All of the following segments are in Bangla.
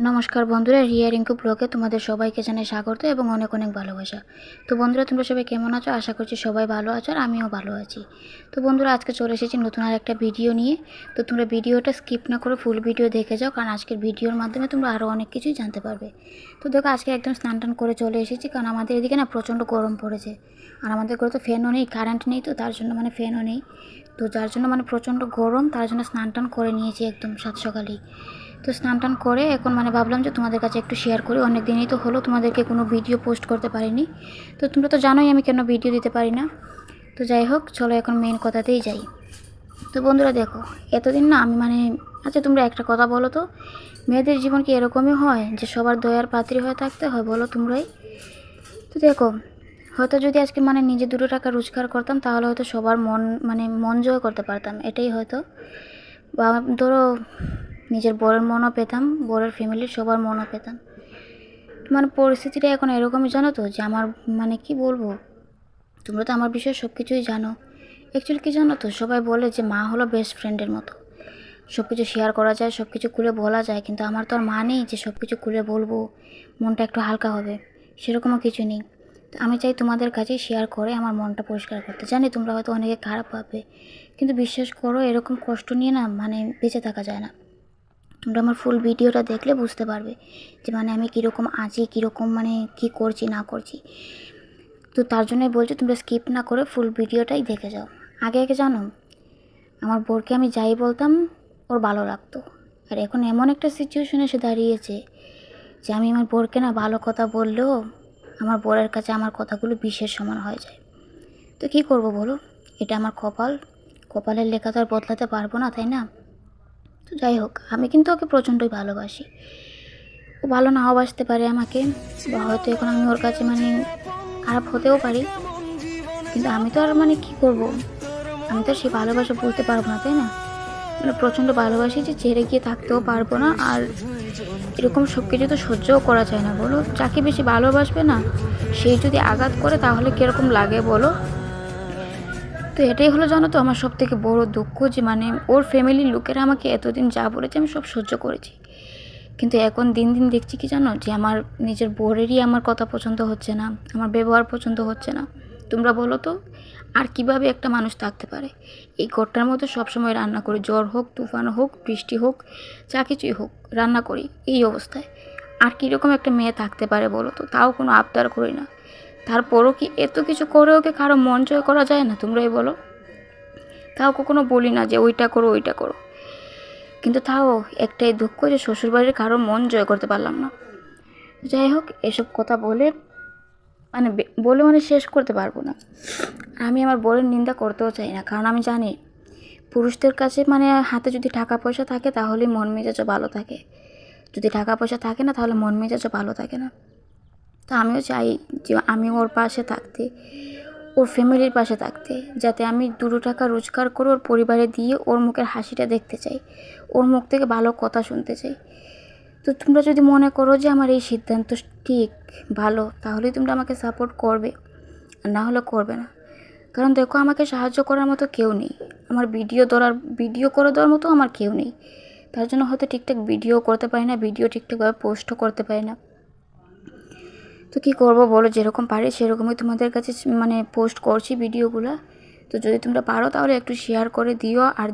নমস্কার বন্ধুরা, রিয়া রিঙ্কু ব্লগে তোমাদের সবাইকে জানাই স্বাগত এবং অনেক অনেক ভালোবাসা। তো বন্ধুরা, তোমরা সবাই কেমন আছো? আশা করছি সবাই ভালো আছো আর আমিও ভালো আছি। তো বন্ধুরা, আজকে চলে এসেছি নতুন আর একটা ভিডিও নিয়ে। তো তোমরা ভিডিওটা স্কিপ না করে ফুল ভিডিও দেখে যাও, কারণ আজকের ভিডিওর মাধ্যমে তোমরা আরও অনেক কিছুই জানতে পারবে। তো দেখো, আজকে একদম স্নান টান করে চলে এসেছি, কারণ আমাদের এদিকে না প্রচণ্ড গরম পড়েছে। আর আমাদের ঘরে তো ফ্যানও নেই, কারেন্ট নেই, তো তার জন্য ফ্যানও নেই। তো যার জন্য প্রচণ্ড গরম, তার জন্য স্নান টান করে নিয়েছি একদম সাত সকালেই। তো স্নান টান করে এখন ভাবলাম যে তোমাদের কাছে একটু শেয়ার করি। অনেক দিনই তো হলো তোমাদেরকে কোনো ভিডিও পোস্ট করতে পারিনি। তো তোমরা তো জানোই আমি কেন ভিডিও দিতে পারি না। তো যাই হোক, চলো এখন মেন কথাতেই যাই। তো বন্ধুরা দেখো, এতদিন না আমি আচ্ছা তোমরা একটা কথা বলো তো, মেয়েদের জীবন কি এরকমই হয় যে সবার দয়ার পাত্রী হয়ে থাকতে হয়? বলো তোমরাই। তো দেখো, হয়তো যদি আজকে নিজে 2 টাকা রোজগার করতাম, তাহলে হয়তো সবার মন জয় করতে পারতাম, এটাই হয়তো। বা ধরো, নিজের বরের মনও পেতাম, বরের ফ্যামিলির সবার মনও পেতাম। পরিস্থিতিটা এখন এরকমই, জানো তো, যে আমার কি বলবো, তোমরা তো আমার বিষয়ে সব কিছুই জানো। অ্যাকচুয়ালি কি জানো তো, সবাই বলে যে মা হলো বেস্ট ফ্রেন্ডের মতো, সব কিছু শেয়ার করা যায়, সব কিছু খুলে বলা যায়। কিন্তু আমার তো আর মা নেই যে সব কিছু খুলে বলবো, মনটা একটু হালকা হবে, সেরকমও কিছু নেই। তো আমি চাই তোমাদের কাছেই শেয়ার করে আমার মনটা পরিষ্কার করতে। জানি তোমরা হয়তো অনেকে খারাপ ভাববে, কিন্তু বিশ্বাস করো, এরকম কষ্ট নিয়ে না বেঁচে থাকা যায় না। তোমরা আমার ফুল ভিডিওটা দেখলে বুঝতে পারবে যে আমি কীরকম আছি, কীরকম কী করছি না করছি। তো তার জন্যই বলছি, তোমরা স্কিপ না করে ফুল ভিডিওটাই দেখে যাও। আগে জানো, আমার বোরকে আমি যাই বলতাম ওর ভালো লাগতো। আর এখন এমন একটা সিচুয়েশনে এসে দাঁড়িয়েছে যে আমি আমার বোরকে না ভালো কথা বললেও আমার বোরের কাছে আমার কথাগুলো বিষের সমান হয়ে যায়। তো কী করব বলো, এটা আমার কপালের লেখা তো আর বদলাতে পারবো না, তাই না? তো যাই হোক, আমি কিন্তু ওকে প্রচণ্ডই ভালোবাসি। ও ভালো নাও বাসতে পারে আমাকে, বা হয়তো এখন আমি ওর কাছে খারাপ হতেও পারি, কিন্তু আমি তো আর কী করব, আমি তো সেই ভালোবাসা বলতে পারবো না, তাই না? প্রচণ্ড ভালোবাসি যে ছেড়ে গিয়ে থাকতেও পারবো না। আর এরকম সব কিছু তো সহ্যও করা যায় না, বলো। যাকে বেশি ভালোবাসবে না, সেই যদি আঘাত করে তাহলে কীরকম লাগে বলো। তো এটাই হলো, জানো তো, আমার সব থেকে বড় দুঃখ যে ওর ফ্যামিলির লোকেরা আমাকে এতদিন যা বলেছে আমি সব সহ্য করেছি। কিন্তু এখন দিন দিন দেখছি কি জানো, যে আমার নিজের বোরেরই আমার কথা পছন্দ হচ্ছে না, আমার ব্যবহার পছন্দ হচ্ছে না। তোমরা বলো তো, আর কিভাবে একটা মানুষ থাকতে পারে? এই ঘরটার মধ্যে সবসময় রান্না করি, ঝড় হোক, তুফান হোক, বৃষ্টি হোক, যা কিছুই হোক, রান্না করি এই অবস্থায়। আর কীরকম একটা মেয়ে থাকতে পারে বলো তো? তাও কোনো আবদার করি না, তারপরও কি এত কিছু করে ওকে কারো মন জয় করা যায় না? তোমরাই বলো। তাও কখনো বলি না যে ওইটা করো ওইটা করো, কিন্তু তাও একটাই দুঃখ যে শ্বশুরবাড়ির কারো মন জয় করতে পারলাম না। যাই হোক, এসব কথা বলে শেষ করতে পারবো না। আমি আমার বরের নিন্দা করতেও চাই না, কারণ আমি জানি পুরুষদের কাছে হাতে যদি টাকা পয়সা থাকে তাহলে মন মেজাজও ভালো থাকে, যদি টাকা পয়সা থাকে না তাহলে মন মেজাজও ভালো থাকে না। তো আমিও চাই যে আমি ওর পাশে থাকতে, ওর ফ্যামিলির পাশে থাকতে, যাতে আমি 2 টাকা রোজগার করে ওর পরিবারে দিয়ে ওর মুখের হাসিটা দেখতে চাই, ওর মুখ থেকে ভালো কথা শুনতে চাই। তো তোমরা যদি মনে করো যে আমার এই সিদ্ধান্ত ঠিক ভালো, তাহলেই তোমরা আমাকে সাপোর্ট করবে, আর না হলে করবে না। কারণ দেখো, আমাকে সাহায্য করার মতো কেউ নেই, আমার ভিডিও করে দেওয়ার মতো আমার কেউ নেই। তার জন্য হয়তো ঠিকঠাক ভিডিও করতে পারি না, ভিডিও ঠিকঠাকভাবে পোস্টও করতে পারি না। তো কী করবো বলো, যেরকম পারি সেরকমই তোমাদের কাছে পোস্ট করছি ভিডিওগুলো। তো যদি তোমরা পারো তাহলে একটু শেয়ার করে দিও। আর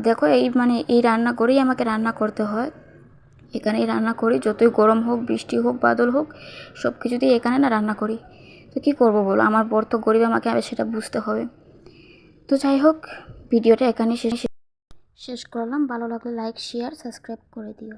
দেখো এই এই রান্না করেই আমাকে রান্না করতে হয়, এখানেই রান্না করি, যতই গরম হোক, বৃষ্টি হোক, বাদল হোক, সব কিছুতেই এখানে না রান্না করি। তো কী করবো বলো, আমার বর তো গরিব, আমাকে আবার সেটা বুঝতে হবে। তো যাই হোক, ভিডিওটা এখানেই শেষ করলাম। ভালো লাগলে লাইক, শেয়ার, সাবস্ক্রাইব করে দিও।